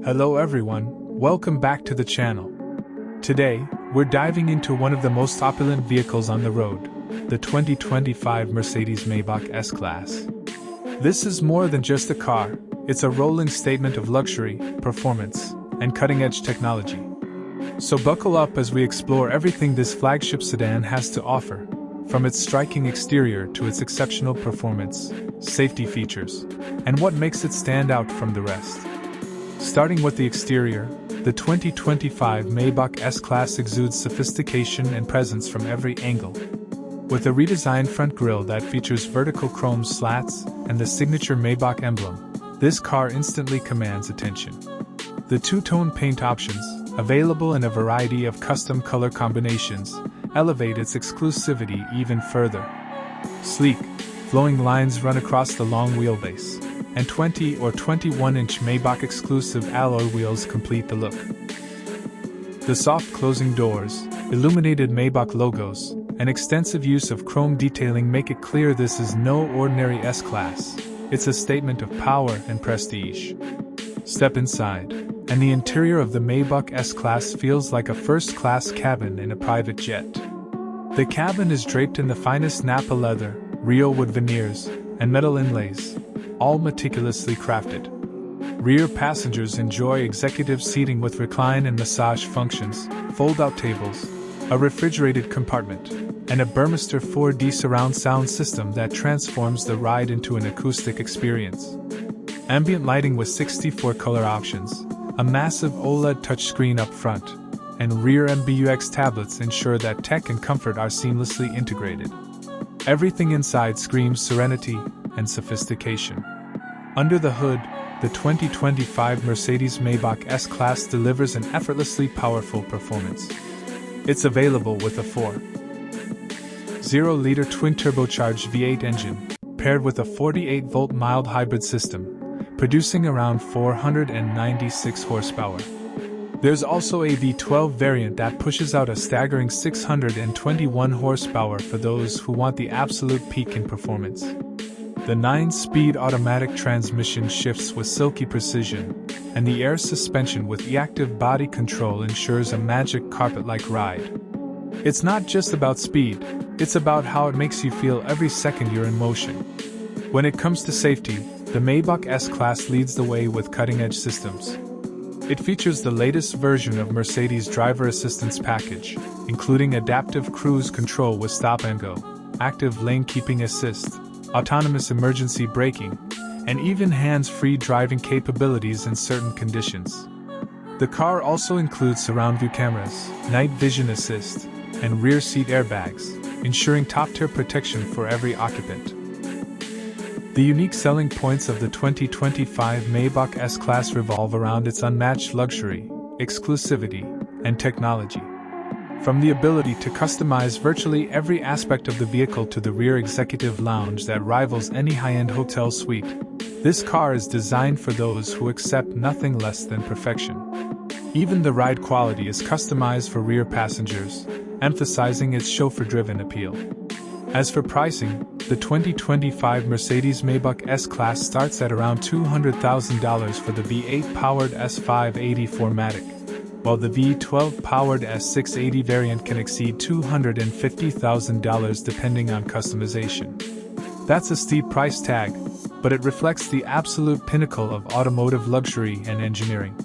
Hello everyone, welcome back to the channel. Today, we're diving into one of the most opulent vehicles on the road, the 2025 Mercedes-Maybach S-Class. This is more than just a car, it's a rolling statement of luxury, performance, and cutting-edge technology. So buckle up as we explore everything this flagship sedan has to offer, from its striking exterior to its exceptional performance, safety features, and what makes it stand out from the rest. Starting with the exterior, the 2025 Maybach S-Class exudes sophistication and presence from every angle. With a redesigned front grille that features vertical chrome slats and the signature Maybach emblem, this car instantly commands attention. The two-tone paint options, available in a variety of custom color combinations, elevate its exclusivity even further. Sleek, flowing lines run across the long wheelbase, and 20 or 21-inch Maybach exclusive alloy wheels complete the look. The soft closing doors, illuminated Maybach logos, and extensive use of chrome detailing make it clear this is no ordinary S-Class. It's a statement of power and prestige. Step inside, and the interior of the Maybach S-Class feels like a first-class cabin in a private jet. The cabin is draped in the finest Napa leather, real wood veneers, and metal inlays, all meticulously crafted. Rear passengers enjoy executive seating with recline and massage functions, fold-out tables, a refrigerated compartment, and a Burmester 4D surround sound system that transforms the ride into an acoustic experience. Ambient lighting with 64 color options, a massive OLED touchscreen up front, and rear MBUX tablets ensure that tech and comfort are seamlessly integrated. Everything inside screams serenity and sophistication. Under the hood, the 2025 Mercedes-Maybach S-Class delivers an effortlessly powerful performance. It's available with a 4.0-liter twin-turbocharged V8 engine, paired with a 48-volt mild hybrid system, producing around 496 horsepower. There's also a V12 variant that pushes out a staggering 621 horsepower for those who want the absolute peak in performance. The 9-speed automatic transmission shifts with silky precision, and the air suspension with e-active body control ensures a magic carpet-like ride. It's not just about speed, it's about how it makes you feel every second you're in motion. When it comes to safety, the Maybach S-Class leads the way with cutting-edge systems. It features the latest version of Mercedes Driver Assistance Package, including adaptive cruise control with stop and go, active lane keeping assist, autonomous emergency braking, and even hands-free driving capabilities in certain conditions. The car also includes surround view cameras, night vision assist, and rear seat airbags, ensuring top-tier protection for every occupant. The unique selling points of the 2025 Maybach S-Class revolve around its unmatched luxury, exclusivity, and technology. From the ability to customize virtually every aspect of the vehicle to the rear executive lounge that rivals any high-end hotel suite, this car is designed for those who accept nothing less than perfection. Even the ride quality is customized for rear passengers, emphasizing its chauffeur-driven appeal. As for pricing, the 2025 Mercedes-Maybach S-Class starts at around $200,000 for the V8-powered S580 4MATIC, while the V12-powered S680 variant can exceed $250,000 depending on customization. That's a steep price tag, but it reflects the absolute pinnacle of automotive luxury and engineering.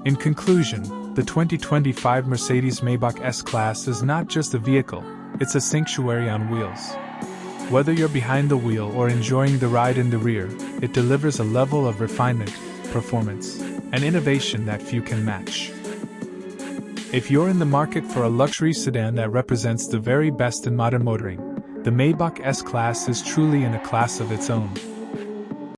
In conclusion, the 2025 Mercedes-Maybach S-Class is not just a vehicle, it's a sanctuary on wheels. Whether you're behind the wheel or enjoying the ride in the rear, it delivers a level of refinement, performance, and innovation that few can match. If you're in the market for a luxury sedan that represents the very best in modern motoring, the Maybach S-Class is truly in a class of its own.